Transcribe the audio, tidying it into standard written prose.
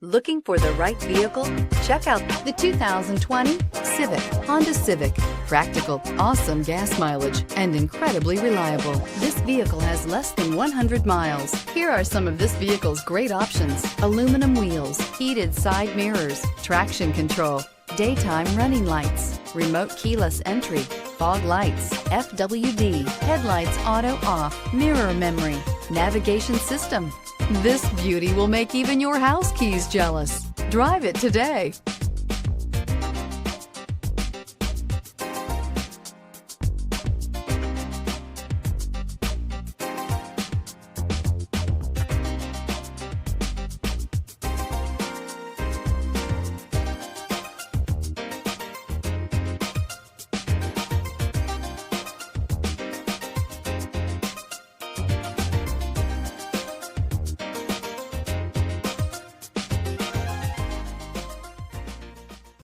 Looking for the right vehicle? Check out the 2020 Civic, Honda Civic. Practical, awesome gas mileage, and incredibly reliable. This vehicle has less than 100 miles. Here are some of this vehicle's great options: aluminum wheels, heated side mirrors, traction control, daytime running lights, remote keyless entry, fog lights, FWD, headlights auto off, mirror memory, navigation system. This beauty will make even your house keys jealous. Drive it today.